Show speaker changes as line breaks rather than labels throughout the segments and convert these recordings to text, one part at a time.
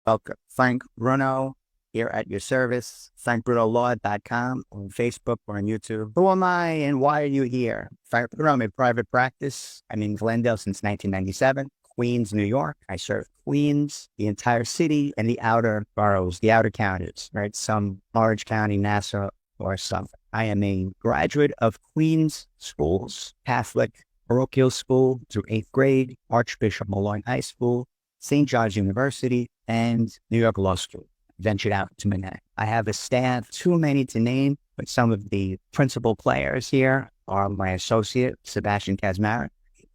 Welcome. Frank Bruno here at your service. FrankBrunoLaw.com on Facebook or on YouTube. Who am I and why are you here? Frank Bruno, I'm in private practice. I'm in Glendale since 1997. Queens, New York. I serve Queens, the entire city, and the outer boroughs, the outer counties, right? Some Orange County, Nassau, or some. I am a graduate of Queens schools, Catholic parochial school through 8th grade, Archbishop Malloy High School, St. John's University, and New York Law School. Ventured out to Manhattan. I have a staff, too many to name, but some of the principal players here are my associate, Sebastian Kazmarek,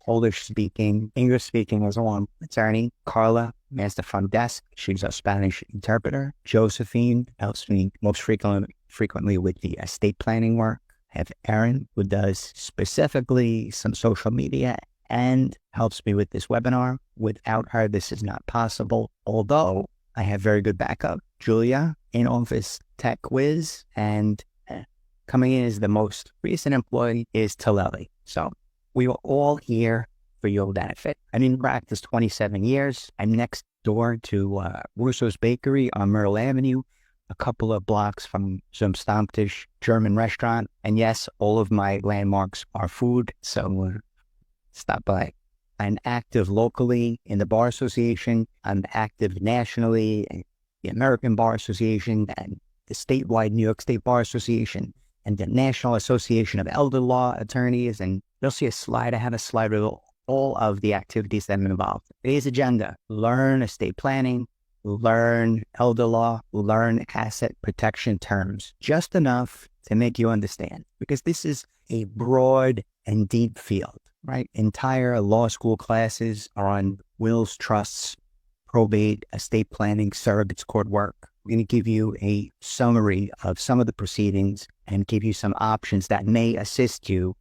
Polish-speaking, English-speaking as well, attorney, Carla, man's the front desk. She's a Spanish interpreter. Josephine helps me most frequently with the estate planning work. I have Erin, who does specifically some social media and helps me with this webinar. Without her, this is not possible, although I have very good backup. Julia, in-office tech whiz, and coming in as the most recent employee is Taleli. So we are all here for your benefit. I've been in practice 27 years. I'm next door to Russo's Bakery on Myrtle Avenue, a couple of blocks from some Stammtisch German restaurant. And yes, all of my landmarks are food, so stop by. I'm active locally in the Bar Association. I'm active nationally in the American Bar Association and the statewide New York State Bar Association and the National Association of Elder Law Attorneys. And you'll see a slide. I have a slide with all of the activities that I'm involved. Today's agenda: learn estate planning, learn elder law, learn asset protection terms, just enough to make you understand, because this is a broad and deep field, right? Entire law school classes are on wills, trusts, probate, estate planning, surrogates, court work. We're going to give you a summary of some of the proceedings and give you some options that may assist you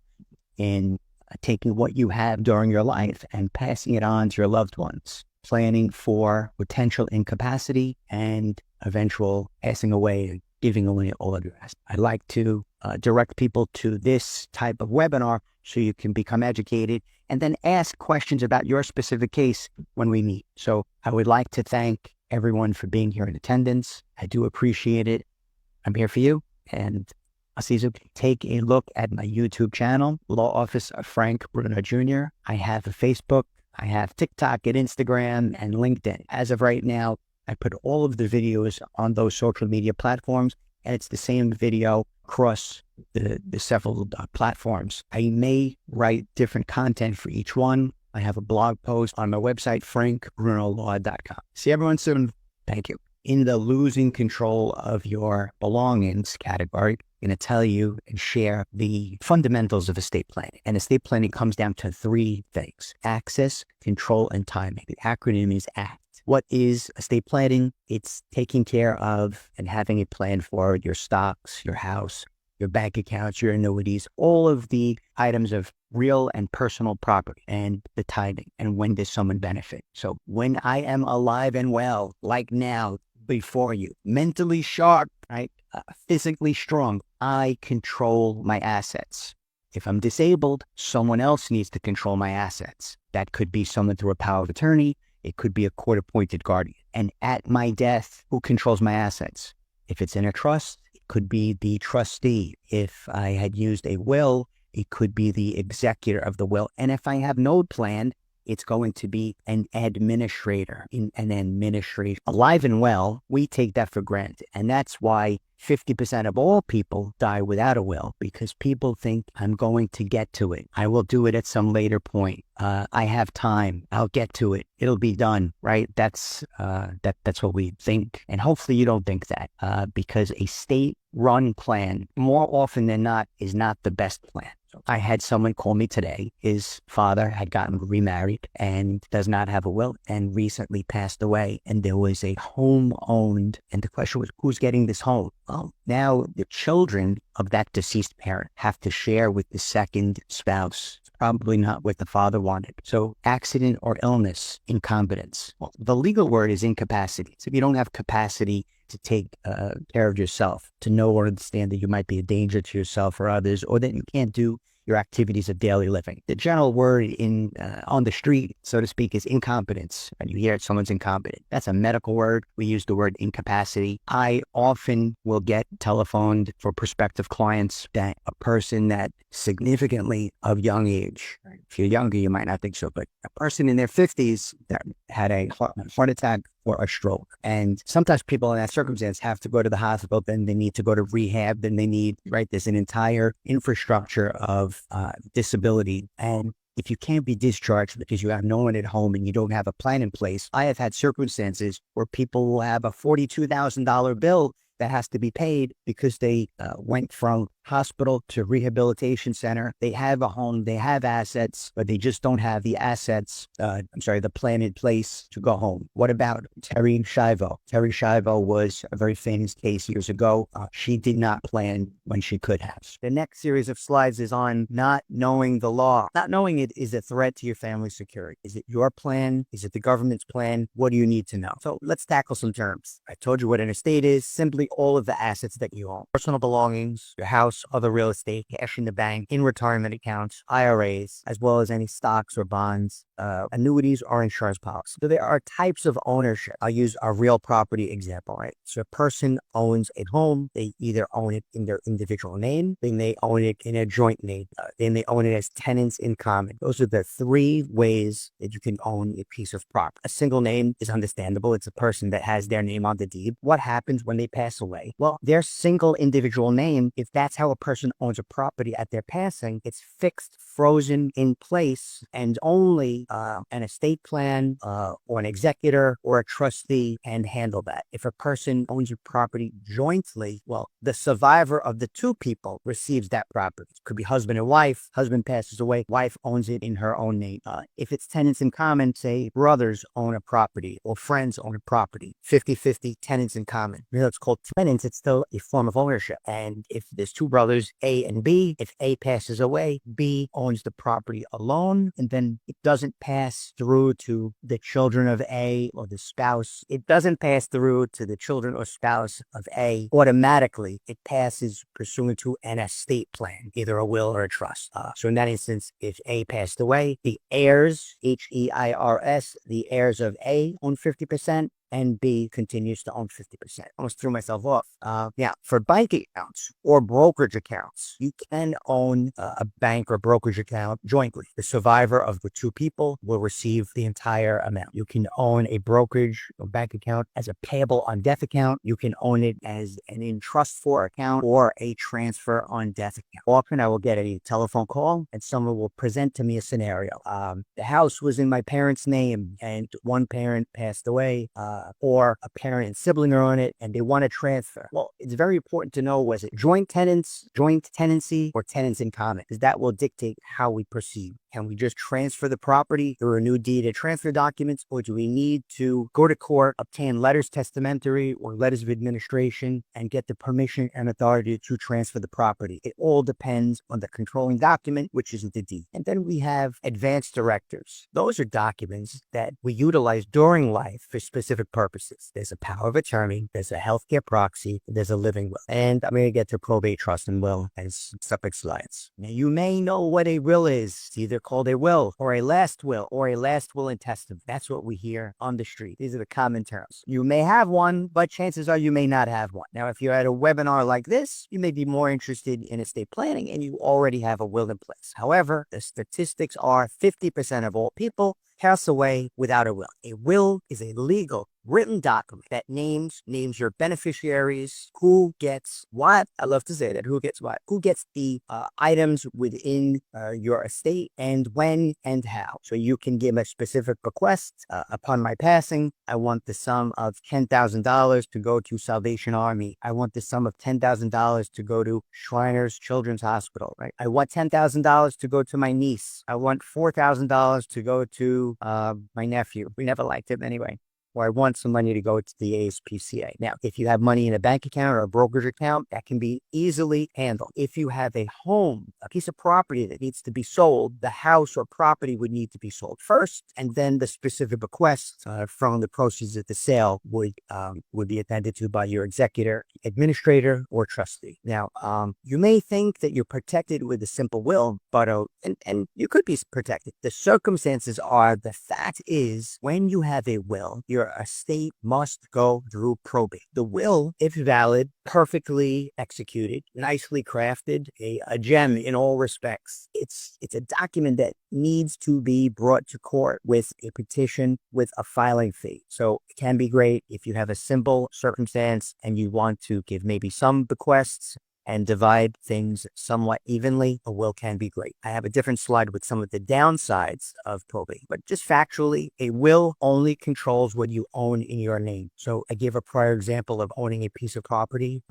in taking what you have during your life and passing it on to your loved ones, planning for potential incapacity and eventual passing away and giving away all of your assets. I'd like to direct people to this type of webinar so you can become educated and then ask questions about your specific case when we meet. So I would like to thank everyone for being here in attendance. I do appreciate it. I'm here for you, and I'll see you soon. Take a look at my YouTube channel, Law Office of Frank Bruno Jr. I have a Facebook, I have TikTok and Instagram and LinkedIn. As of right now, I put all of the videos on those social media platforms, and it's the same video across the several platforms. I may write different content for each one. I have a blog post on my website, frankbrunolaw.com. See everyone soon. Thank you. In the losing control of your belongings category, I'm going to tell you and share the fundamentals of estate planning. And estate planning comes down to three things: access, control, and timing. The acronym is ACT. What is estate planning? It's taking care of and having a plan for your stocks, your house, your bank accounts, your annuities, all of the items of real and personal property, and the timing, and when does someone benefit. So when I am alive and well, like now, before you, mentally sharp, right? Physically strong, I control my assets. If I'm disabled, someone else needs to control my assets. That could be someone through a power of attorney. It could be a court-appointed guardian. And at my death, who controls my assets? If it's in a trust, it could be the trustee. If I had used a will, it could be the executor of the will. And if I have no plan, it's going to be an administrator. Alive and well, we take that for granted. And that's why 50% of all people die without a will, because people think, I'm going to get to it. I will do it at some later point. I have time. I'll get to it. It'll be done, right? That's what we think. And hopefully you don't think that, because a state-run plan, more often than not, is not the best plan. I had someone call me today. His father had gotten remarried and does not have a will and recently passed away. And there was a home owned. And the question was, who's getting this home? Well, now the children of that deceased parent have to share with the second spouse. Probably not what the father wanted. So accident or illness, incompetence. Well, the legal word is incapacity. So if you don't have capacity to take care of yourself, to know or understand that you might be a danger to yourself or others, or that you can't do your activities of daily living. The general word in on the street, so to speak, is incompetence. And you hear someone's incompetent. That's a medical word. We use the word incapacity. I often will get telephoned for prospective clients that a person that significantly of young age, if you're younger, you might not think so, but a person in their 50s that had a heart attack or a stroke. And sometimes people in that circumstance have to go to the hospital, then they need to go to rehab, then they need, right, there's an entire infrastructure of disability. And if you can't be discharged because you have no one at home and you don't have a plan in place, I have had circumstances where people will have a $42,000 bill that has to be paid because they went from hospital to rehabilitation center. They have a home, they have assets, but they just don't have the assets, the plan in place to go home. What about Terry Schiavo? Terry Schiavo was a very famous case years ago. She did not plan when she could have. The next series of slides is on not knowing the law. Not knowing it is a threat to your family's security. Is it your plan? Is it the government's plan? What do you need to know? So let's tackle some terms. I told you what an estate is. Simply all of the assets that you own. Personal belongings, your house, other real estate, cash in the bank, in retirement accounts, IRAs, as well as any stocks or bonds, annuities or insurance policies. So there are types of ownership. I'll use a real property example, right? So a person owns a home. They either own it in their individual name, then they own it in a joint name, then they own it as tenants in common. Those are the three ways that you can own a piece of property. A single name is understandable. It's a person that has their name on the deed. What happens when they pass away? Well, their single individual name, if that's how a person owns a property at their passing, it's fixed, frozen in place, and only an estate plan or an executor or a trustee can handle that. If a person owns a property jointly, well, the survivor of the two people receives that property. It could be husband and wife. Husband passes away, wife owns it in her own name. If it's tenants in common, say brothers own a property or friends own a property, 50-50 tenants in common. You know, it's called tenants. It's still a form of ownership. And if there's two brothers, A and B, if A passes away, B owns the property alone, and then it doesn't pass through to the children of A or the spouse. It doesn't pass through to the children or spouse of A automatically. It passes pursuant to an estate plan, either a will or a trust. So in that instance, if A passed away, the heirs, Heirs, the heirs of A own 50%. And B continues to own 50%. Almost threw myself off. For bank accounts or brokerage accounts, you can own a bank or brokerage account jointly. The survivor of the two people will receive the entire amount. You can own a brokerage or bank account as a payable on death account. You can own it as an in trust for account or a transfer on death account. Often I will get a telephone call and someone will present to me a scenario. The house was in my parents' name and one parent passed away. Or a parent and sibling are on it and they want to transfer. Well, it's very important to know, was it joint tenants, joint tenancy, or tenants in common? Because that will dictate how we proceed. Can we just transfer the property through a new deed and transfer documents, or do we need to go to court, obtain letters testamentary or letters of administration, and get the permission and authority to transfer the property? It all depends on the controlling document, which is the deed. And then we have advance directives. Those are documents that we utilize during life for specific purposes. There's a power of attorney, there's a healthcare proxy, there's a living will. And I'm going to get to probate, trust, and will as separate slides. Now, you may know what a will is. It's either called a will or a last will or a last will and testament. That's what we hear on the street. These are the common terms. You may have one, but chances are you may not have one. Now, if you're at a webinar like this, you may be more interested in estate planning and you already have a will in place. However, the statistics are 50% of all people pass away without a will. A will is a legal written document that names your beneficiaries, who gets what. I love to say that, who gets what, who gets the items within your estate, and when and how. So you can give a specific request. Upon my passing, I want the sum of $10,000 to go to Salvation Army. I want the sum of $10,000 to go to Shriners Children's Hospital, right? I want $10,000 to go to my niece. I want $4,000 to go to my nephew. We never liked him anyway. or I want some money to go to the ASPCA. Now, if you have money in a bank account or a brokerage account, that can be easily handled. If you have a home, a piece of property that needs to be sold, the house or property would need to be sold first, and then the specific bequest from the proceeds of the sale would be attended to by your executor, administrator, or trustee. Now, you may think that you're protected with a simple will, but and you could be protected. The circumstances are, the fact is, when you have a will, your estate must go through probate. The will, if valid, perfectly executed, nicely crafted, a gem in all respects. It's a document that needs to be brought to court with a petition with a filing fee. So it can be great if you have a simple circumstance and you want to give maybe some bequests and divide things somewhat evenly. A will can be great. I have a different slide with some of the downsides of probate, but just factually, a will only controls what you own in your name. So I gave a prior example of owning a piece of property,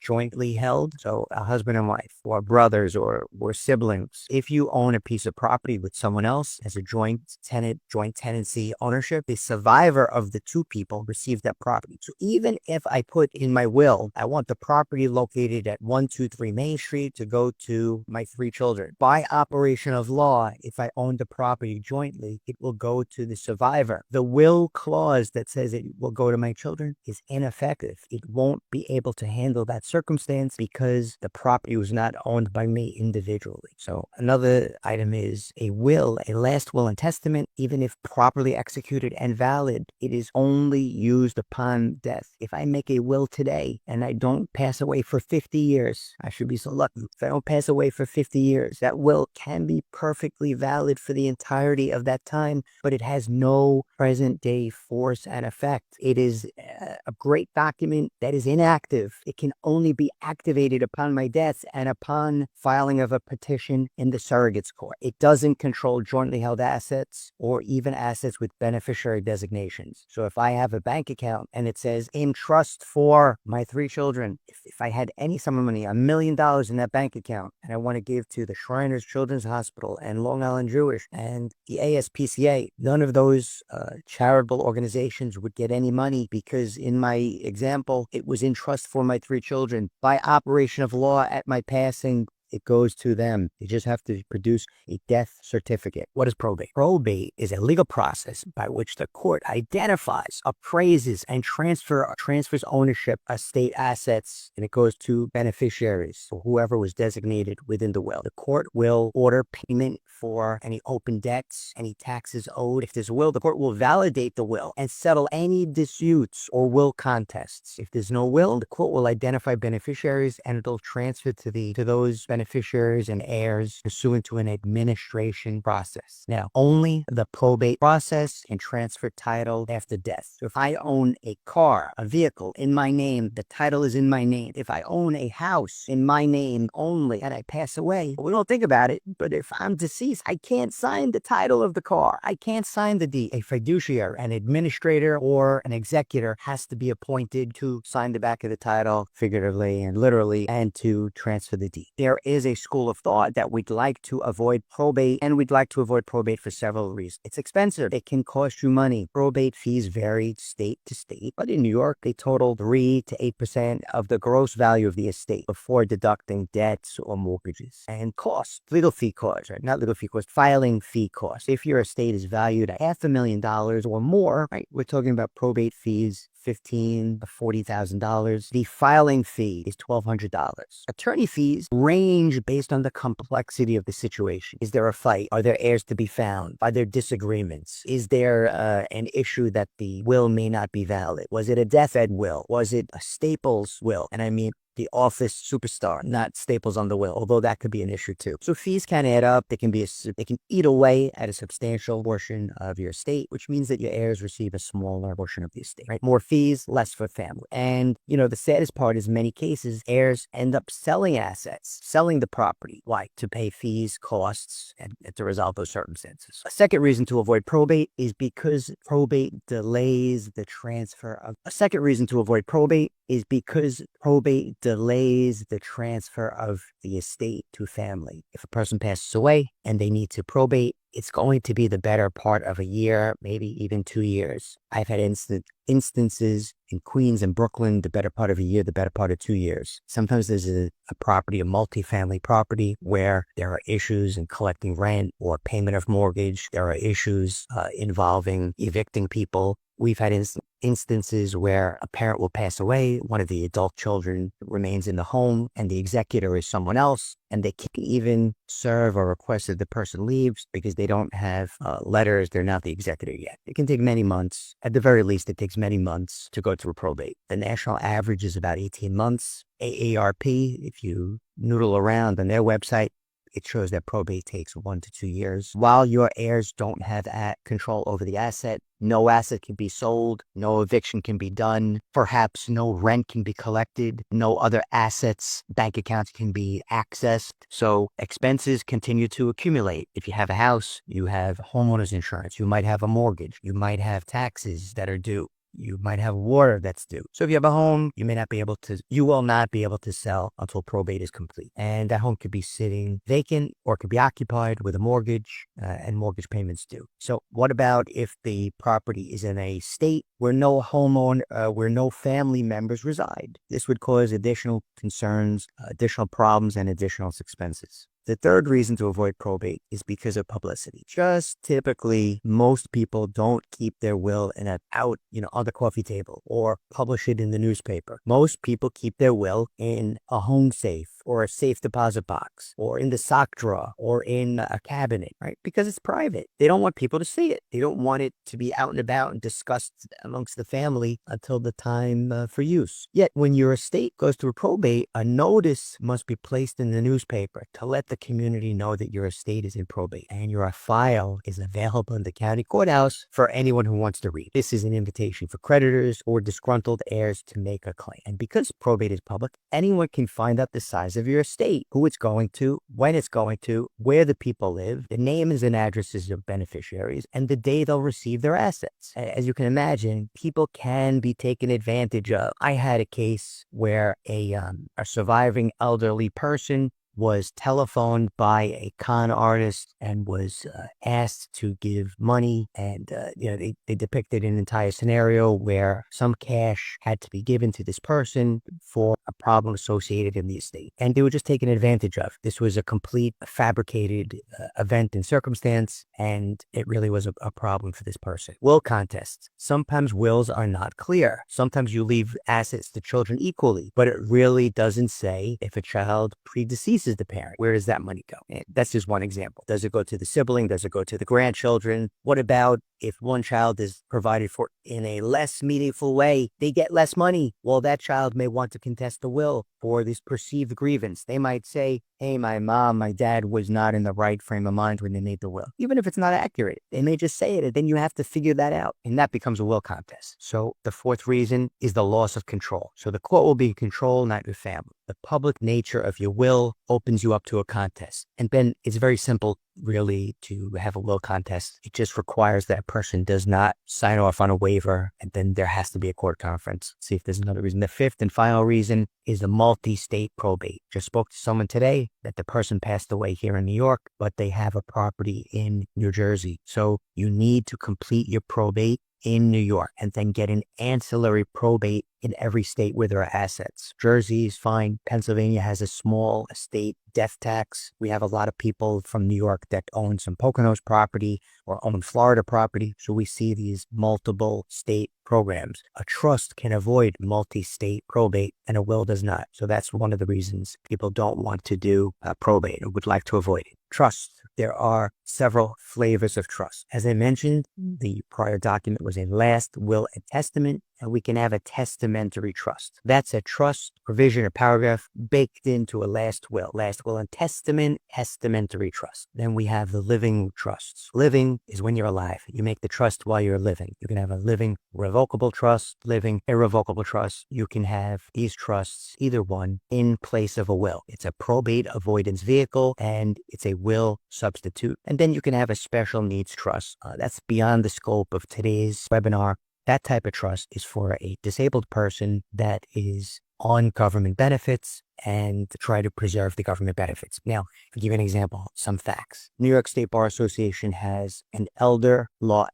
jointly held, so a husband and wife, or brothers, or siblings. If you own a piece of property with someone else as a joint tenancy ownership, the survivor of the two people receives that property. So even if I put in my will, I want the property located at 123 Main Street to go to my 3 children, by operation of law, if I own the property jointly, it will go to the survivor. The will clause that says it will go to my children is ineffective. It won't be able to handle that circumstance because the property was not owned by me individually. So another item is a will, a last will and testament. Even if properly executed and valid, it is only used upon death. If I make a will today and I don't pass away for 50 years, I should be so lucky. If I don't pass away for 50 years, that will can be perfectly valid for the entirety of that time, but it has no present day force and effect. It is a great document that is inactive. It can only be activated upon my death and upon filing of a petition in the surrogate's court. It doesn't control jointly held assets or even assets with beneficiary designations. So if I have a bank account and it says in trust for my 3 children, if I had any sum of money, $1 million in that bank account, and I want to give to the Shriners Children's Hospital and Long Island Jewish and the ASPCA, none of those charitable organizations would get any money, because in my example, it was in trust for my 3 children. By operation of law, at my passing, it goes to them. You just have to produce a death certificate. What is probate? Probate is a legal process by which the court identifies, appraises, and transfers ownership of state assets, and it goes to beneficiaries or whoever was designated within the will. The court will order payment for any open debts, any taxes owed. If there's a will, the court will validate the will and settle any disputes or will contests. If there's no will, the court will identify beneficiaries and it'll transfer to those beneficiaries and heirs pursuant to an administration process. Now, only the probate process can transfer title after death. So if I own a car, a vehicle in my name, the title is in my name. If I own a house in my name only and I pass away, we don't think about it, but if I'm deceased, I can't sign the title of the car. I can't sign the deed. A fiduciary, an administrator, or an executor has to be appointed to sign the back of the title, figuratively and literally, and to transfer the deed. There is a school of thought that we'd like to avoid probate, and we'd like to avoid probate for several reasons. It's expensive. It can cost you money. Probate fees vary state to state, but in New York, they total 3 to 8% of the gross value of the estate before deducting debts or mortgages. And costs, legal fee costs, right? Not legal fee costs, filing fee costs. If your estate is valued at $500,000 or more, right, we're talking about probate fees, $15,000 to $40,000. The filing fee is $1,200. Attorney fees range based on the complexity of the situation. Is there a fight? Are there heirs to be found? Are there disagreements? Is there an issue that the will may not be valid? Was it a deathbed will? Was it a Staples will? And I mean the Office superstar, not Staples on the will, although that could be an issue too. So fees can add up. They can eat away at a substantial portion of your estate, which means that your heirs receive a smaller portion of the estate, right? More fees, less for family. And, the saddest part is many cases, heirs end up selling assets, selling the property. Why? To pay fees, costs, and to resolve those circumstances. A second reason to avoid probate is because probate delays the transfer of the estate to family. If a person passes away and they need to probate, it's going to be the better part of a year, maybe even 2 years. I've had instances in Queens and Brooklyn, the better part of a year, the better part of 2 years. Sometimes there's a property, a multifamily property, where there are issues in collecting rent or payment of mortgage. There are issues involving evicting people. We've had instances where a parent will pass away, one of the adult children remains in the home, and the executor is someone else, and they can't even serve or request that the person leaves because they don't have letters. They're not the executor yet. It can take many months. At the very least, it takes many months to go through probate. The national average is about 18 months. AARP, if you noodle around on their website, it shows that probate takes 1 to 2 years. While your heirs don't have control over the asset, no asset can be sold, no eviction can be done, perhaps no rent can be collected, no other assets, bank accounts can be accessed. So expenses continue to accumulate. If you have a house, you have homeowners insurance, you might have a mortgage, you might have taxes that are due. You might have water that's due. So if you have a home, you will not be able to sell until probate is complete. And that home could be sitting vacant or could be occupied with a mortgage and mortgage payments due. So what about if the property is in a state where no where no family members reside? This would cause additional concerns, additional problems, and additional expenses. The third reason to avoid probate is because of publicity. Just typically, most people don't keep their will on the coffee table or publish it in the newspaper. Most people keep their will in a home safe or a safe deposit box or in the sock drawer or in a cabinet, right? Because it's private. They don't want people to see it. They don't want it to be out and about and discussed amongst the family until the time for use. Yet when your estate goes through probate, a notice must be placed in the newspaper to let the community know that your estate is in probate and your file is available in the county courthouse for anyone who wants to read. This is an invitation for creditors or disgruntled heirs to make a claim. And because probate is public, anyone can find out the size of your estate, who it's going to, when it's going to, where the people live, the names and addresses of beneficiaries, and the day they'll receive their assets. As you can imagine, people can be taken advantage of. I had a case where a surviving elderly person was telephoned by a con artist and was asked to give money. And, they depicted an entire scenario where some cash had to be given to this person for a problem associated in the estate. And they were just taken advantage of. This was a complete fabricated event and circumstance, and it really was a problem for this person. Will contests. Sometimes wills are not clear. Sometimes you leave assets to children equally, but it really doesn't say if a child predeceases the parent. Where does that money go? And that's just one example. Does it go to the sibling? Does it go to the grandchildren? What about if one child is provided for in a less meaningful way? They get less money. Well, that child may want to contest the will for this perceived grievance. They might say, hey, my mom, my dad was not in the right frame of mind when they made the will. Even if it's not accurate, they may just say it, and then you have to figure that out. And that becomes a will contest. So the fourth reason is the loss of control. So the court will be in control, not your family. The public nature of your will opens you up to a contest. And then it's very simple, really, to have a will contest. It just requires that person does not sign off on a waiver, and then there has to be a court conference. See if there's another reason. The fifth and final reason is the multi-state probate. Just spoke to someone today that the person passed away here in New York, but they have a property in New Jersey. So you need to complete your probate in New York and then get an ancillary probate in every state where there are assets. Jersey is fine. Pennsylvania has a small estate death tax. We have a lot of people from New York that own some Poconos property or own Florida property. So we see these multiple state programs. A trust can avoid multi-state probate and a will does not. So that's one of the reasons people don't want to do probate or would like to avoid it. Trust. There are several flavors of trust. As I mentioned, the prior document was a last will and testament, and we can have a testamentary trust. That's a trust provision or paragraph baked into a last will and testament, testamentary trust. Then we have the living trusts. Living is when you're alive. You make the trust while you're living. You can have a living revocable trust, living irrevocable trust. You can have these trusts, either one, in place of a will. It's a probate avoidance vehicle, and it's a will substitute. And then you can have a special needs trust. That's beyond the scope of today's webinar. That type of trust is for a disabled person that is on government benefits and try to preserve the government benefits. Now, to give you an example, some facts. New York State Bar Association has an elder law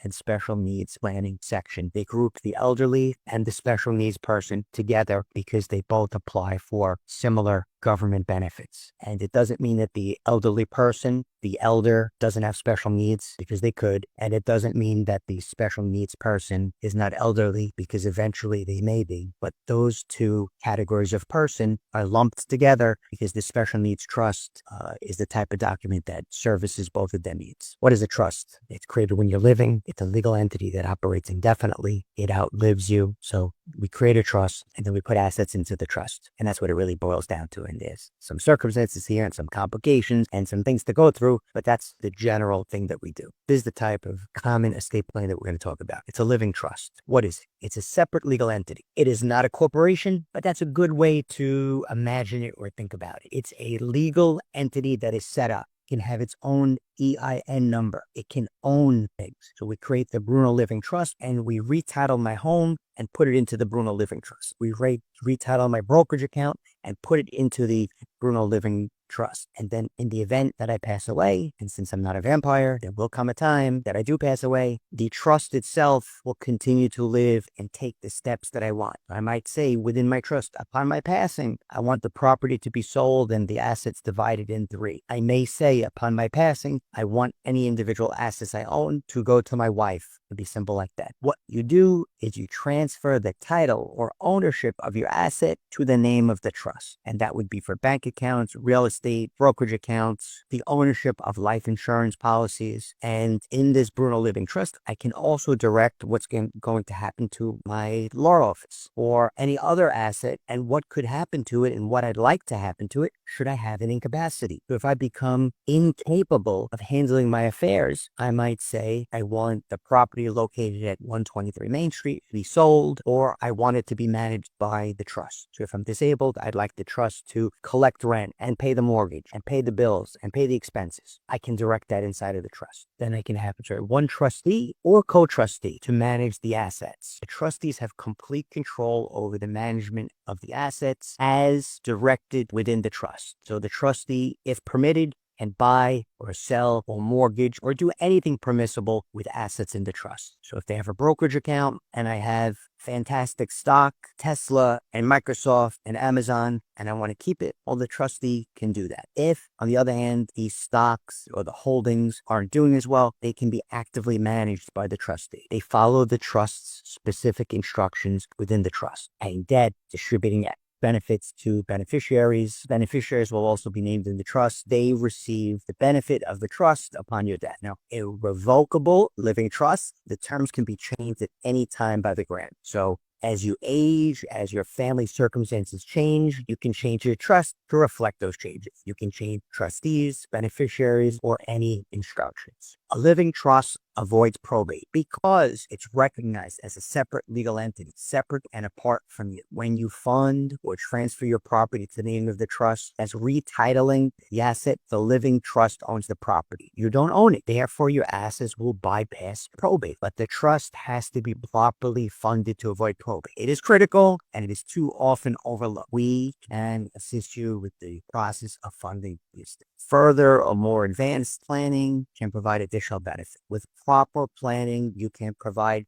and special needs planning section. They group the elderly and the special needs person together because they both apply for similar government benefits. And it doesn't mean that the elderly person, the elder, doesn't have special needs, because they could. And it doesn't mean that the special needs person is not elderly, because eventually they may be. But those two categories of person are lumped together because the special needs trust is the type of document that services both of their needs. What is a trust? It's created when you're living. It's a legal entity that operates indefinitely. It outlives you. So we create a trust, and then we put assets into the trust. And that's what it really boils down to. And there's some circumstances here and some complications and some things to go through, but that's the general thing that we do. This is the type of common estate plan that we're going to talk about. It's a living trust. What is it? It's a separate legal entity. It is not a corporation, but that's a good way to imagine it or think about it. It's a legal entity that is set up. Can have its own EIN number. It can own things. So we create the Bruno Living Trust, and we retitle my home and put it into the Bruno Living Trust. We retitle my brokerage account and put it into the Bruno Living Trust. And then in the event that I pass away, and since I'm not a vampire, there will come a time that I do pass away, the trust itself will continue to live and take the steps that I want. I might say within my trust, upon my passing, I want the property to be sold and the assets divided in 3. I may say upon my passing, I want any individual assets I own to go to my wife. It'd be simple like that. What you do is you transfer the title or ownership of your asset to the name of the trust. And that would be for bank accounts, real estate, brokerage accounts, the ownership of life insurance policies. And in this Bruno Living Trust, I can also direct what's going to happen to my law office or any other asset, and what could happen to it and what I'd like to happen to it should I have an incapacity. So if I become incapable of handling my affairs, I might say I want the property located at 123 Main Street to be sold, or I want it to be managed by the trust. So if I'm disabled, I'd like the trust to collect rent and pay the mortgage and pay the bills and pay the expenses. I can direct that inside of the trust. Then I can have one trustee or co-trustee to manage the assets. The trustees have complete control over the management of the assets as directed within the trust. So the trustee, if permitted, can buy or sell or mortgage or do anything permissible with assets in the trust. So if they have a brokerage account and I have fantastic stock, Tesla and Microsoft and Amazon, and I want to keep it, well, the trustee can do that. If, on the other hand, these stocks or the holdings aren't doing as well, they can be actively managed by the trustee. They follow the trust's specific instructions within the trust. Paying debt, distributing benefits to beneficiaries. Beneficiaries will also be named in the trust. They receive the benefit of the trust upon your death. Now, a revocable living trust, the terms can be changed at any time by the grant. So as you age, as your family circumstances change, you can change your trust to reflect those changes. You can change trustees, beneficiaries, or any instructions. A living trust avoids probate because it's recognized as a separate legal entity, separate and apart from you. When you fund or transfer your property to the name of the trust, as retitling the asset, the living trust owns the property. You don't own it. Therefore, your assets will bypass probate. But the trust has to be properly funded to avoid probate. It is critical and it is too often overlooked. We can assist you with the process of funding these things. Further or more advanced planning can provide additional benefit. With proper planning, you can provide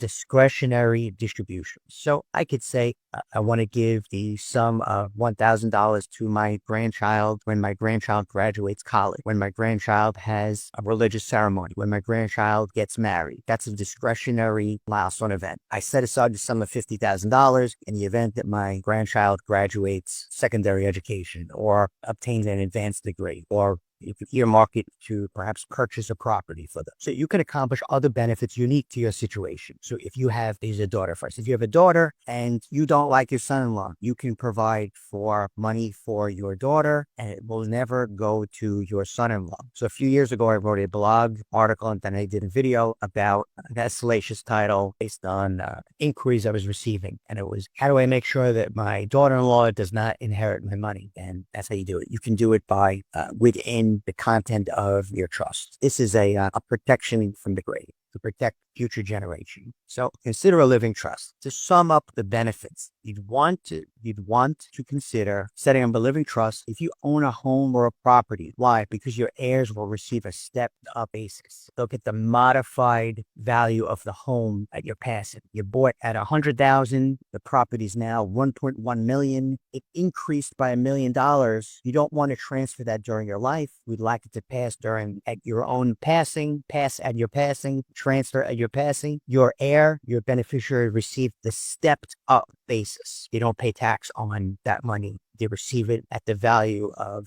discretionary distributions. So I could say, I want to give the sum of $1,000 to my grandchild when my grandchild graduates college, when my grandchild has a religious ceremony, when my grandchild gets married. That's a discretionary milestone event. I set aside the sum of $50,000 in the event that my grandchild graduates secondary education or obtains an advanced degree, or you could earmark it to perhaps purchase a property for them. So you can accomplish other benefits unique to your situation. So if you have, these are daughter first. If you have a daughter and you don't like your son-in-law, you can provide for money for your daughter and it will never go to your son-in-law. So a few years ago, I wrote a blog article and then I did a video about that salacious title based on inquiries I was receiving. And it was, how do I make sure that my daughter-in-law does not inherit my money? And that's how you do it. You can do it by within the content of your trust. This is a protection from the grave. to protect future generations. So consider a living trust. To sum up the benefits, you'd want to consider setting up a living trust if you own a home or a property. Why? Because your heirs will receive a stepped up basis. They'll get the modified value of the home at your passing. You bought at 100,000, the property is now 1.1 million. It increased by $1 million. You don't want to transfer that during your life. We'd like it to pass at your own passing, pass at your passing, transfer at your passing. Your heir, your beneficiary, receive the stepped up basis. They don't pay tax on that money. They receive it at the value of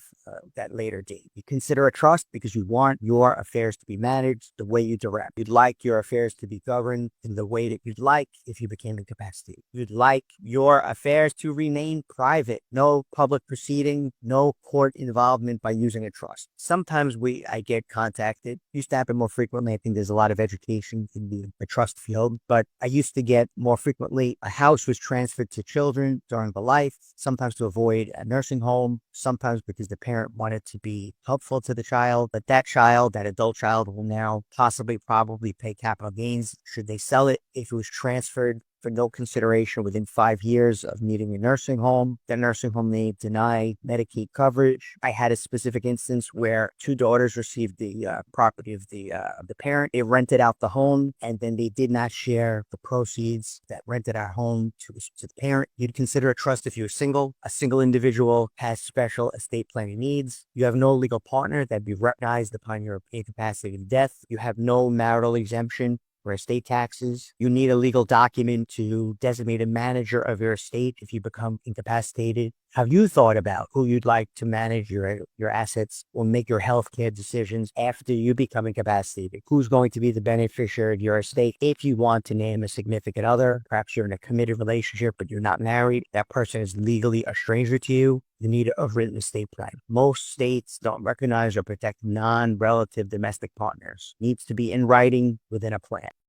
that later date. You consider a trust because you want your affairs to be managed the way you direct. You'd like your affairs to be governed in the way that you'd like if you became incapacitated. You'd like your affairs to remain private. No public proceeding, no court involvement by using a trust. Sometimes I get contacted. Used to happen more frequently. I think there's a lot of education in the trust field, but I used to get more frequently a house was transferred to children during the life, sometimes to avoid a nursing home, sometimes because the parent wanted to be helpful to the child, but that adult child will now probably pay capital gains should they sell it. If it was transferred for no consideration within 5 years of needing a nursing home, the nursing home may deny Medicaid coverage. I had a specific instance where 2 daughters received the property of the parent. They rented out the home, and then they did not share the proceeds that rented our home to the parent. You'd consider a trust if you're single. A single individual has special estate planning needs. You have no legal partner that'd be recognized upon your incapacity and death. You have no marital exemption for estate taxes. You need a legal document to designate a manager of your estate if you become incapacitated. Have you thought about who you'd like to manage your assets or make your healthcare decisions after you become incapacitated? Who's going to be the beneficiary of your estate? If you want to name a significant other, perhaps you're in a committed relationship, but you're not married, that person is legally a stranger to you, you need a written estate plan. Most states don't recognize or protect non-relative domestic partners. Needs to be in writing within a plan.